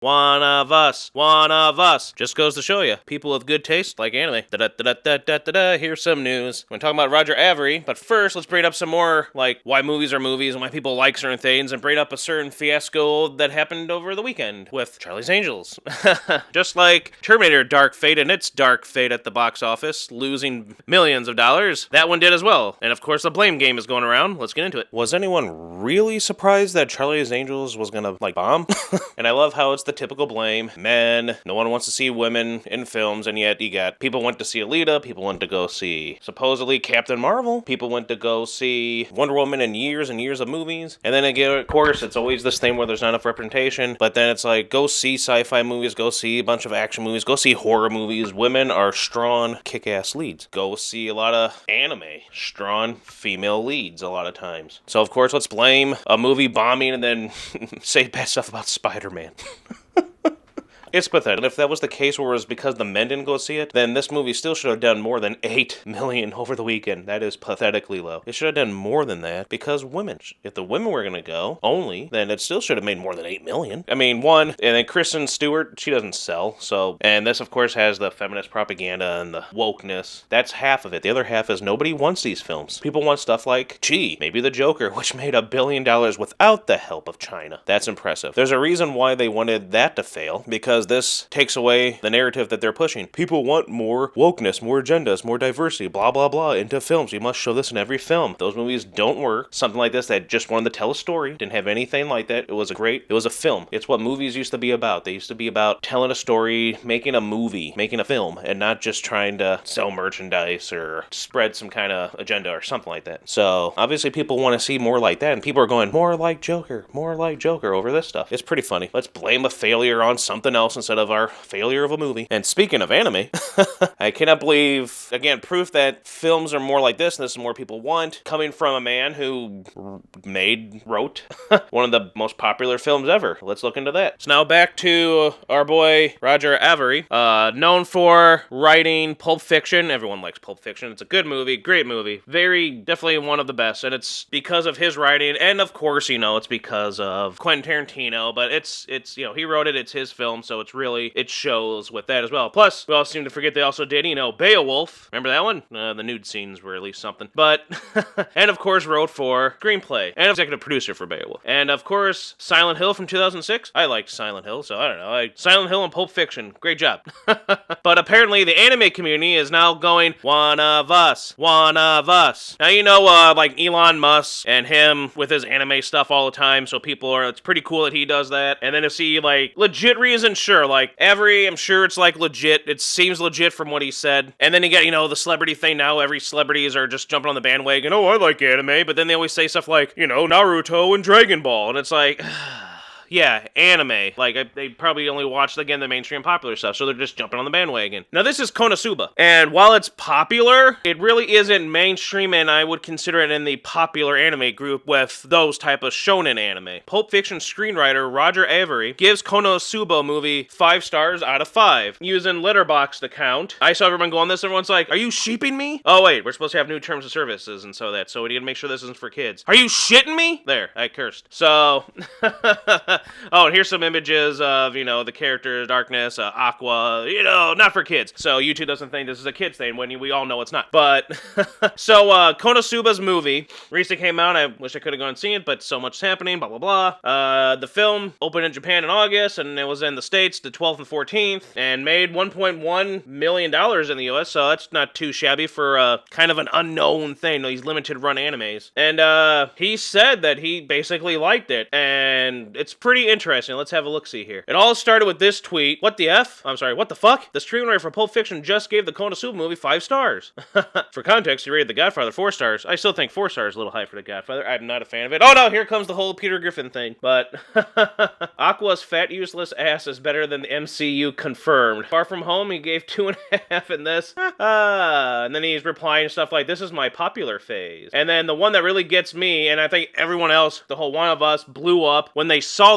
One of us. One of us. Just goes to show you, people with good taste like anime. Da-da-da-da-da-da-da. Here's some news. We're talking about Roger Avary, but first let's bring up some more, like, why movies are movies and why people like certain things, and bring up a certain fiasco that happened over the weekend with Charlie's Angels. Just like Terminator Dark Fate and its dark fate at the box office, losing millions of dollars, that one did as well. And of course the blame game is going around. Let's get into it. Was anyone really surprised that Charlie's Angels was gonna, like, bomb? And I love how it's the typical blame. Men, no one wants to see women in films, and yet you got people went to see Alita, people went to go see supposedly Captain Marvel, people went to go see Wonder Woman in years and years of movies, and then again, of course, it's always this thing where there's not enough representation, but then it's like, go see sci-fi movies, go see a bunch of action movies, go see horror movies. Women are strong, kick-ass leads. Go see a lot of anime, strong female leads a lot of times. So of course, let's blame a movie bombing and then say bad stuff about Spider-Man. It's pathetic. And if that was the case where it was because the men didn't go see it, then this movie still should have done more than $8 million over the weekend. That is pathetically low. It should have done more than that because women. If the women were going to go only, then it still should have made more than $8 million. I mean, one, and then Kristen Stewart, she doesn't sell. So, and this of course has the feminist propaganda and the wokeness. That's half of it. The other half is nobody wants these films. People want stuff like Chi, maybe the Joker, which made $1 billion without the help of China. That's impressive. There's a reason why they wanted that to fail, because this takes away the narrative that they're pushing. People want more wokeness, more agendas, more diversity, blah, blah, blah, into films. You must show this in every film. Those movies don't work. Something like this that just wanted to tell a story, didn't have anything like that. It was a film. It's what movies used to be about. They used to be about telling a story, making a movie, making a film, and not just trying to sell merchandise or spread some kind of agenda or something like that. So, obviously people want to see more like that, and people are going, more like Joker over this stuff. It's pretty funny. Let's blame a failure on something else instead of our failure of a movie. And speaking of anime, I cannot believe, again, proof that films are more like this and this is more people want, coming from a man who wrote one of the most popular films ever. Let's look into that. So now back to our boy Roger Avary, known for writing Pulp Fiction. Everyone likes Pulp Fiction. It's a good movie, great movie, definitely one of the best, and it's because of his writing, and of course, it's because of Quentin Tarantino, but it's he wrote it, it's his film, so it shows with that as well. Plus, we all seem to forget they also did, Beowulf. Remember that one? The nude scenes were at least something. But, and of course wrote for screenplay, and executive producer for Beowulf. And of course, Silent Hill from 2006. I liked Silent Hill, so I don't know. Silent Hill and Pulp Fiction, great job. But apparently the anime community is now going, one of us, one of us. Now, like Elon Musk and him with his anime stuff all the time, so it's pretty cool that he does that. And then to see, like, legit reasons, sure, like, Avary, I'm sure it's, like, legit. It seems legit from what he said. And then you get, the celebrity thing now. Every celebrities are just jumping on the bandwagon. Oh, I like anime. But then they always say stuff like, Naruto and Dragon Ball. And it's like... Yeah, anime. Like, they probably only watch, again, the mainstream popular stuff, so they're just jumping on the bandwagon. Now, this is Konosuba, and while it's popular, it really isn't mainstream, and I would consider it in the popular anime group with those type of shonen anime. Pulp Fiction screenwriter Roger Avary gives Konosuba movie 5 stars out of 5. Using Letterboxd account, I saw everyone go on this, everyone's like, are you sheeping me? Oh, wait, we're supposed to have new terms of services, and so we need to make sure this isn't for kids. Are you shitting me? There, I cursed. So... Oh, and here's some images of, the characters, Darkness, Aqua, not for kids. So YouTube doesn't think this is a kid's thing when we all know it's not. But, so, Konosuba's movie recently came out. I wish I could have gone and seen it, but so much is happening, blah, blah, blah. The film opened in Japan in August, and it was in the States the 12th and 14th, and made $1.1 million in the US, so that's not too shabby for kind of an unknown thing, these limited run animes. And, he said that he basically liked it, and it's pretty interesting. Let's have a look-see here. It all started with this tweet. What the fuck? The screenwriter for Pulp Fiction just gave the Konosuba movie 5 stars. For context, he rated The Godfather 4 stars. I still think 4 stars is a little high for The Godfather. I'm not a fan of it. Oh no, here comes the whole Peter Griffin thing. But Aqua's fat, useless ass is better than the MCU confirmed. Far From Home, he gave 2.5 in this. And then he's replying to stuff like, this is my popular phase. And then the one that really gets me, and I think everyone else, the whole one of us, blew up when they saw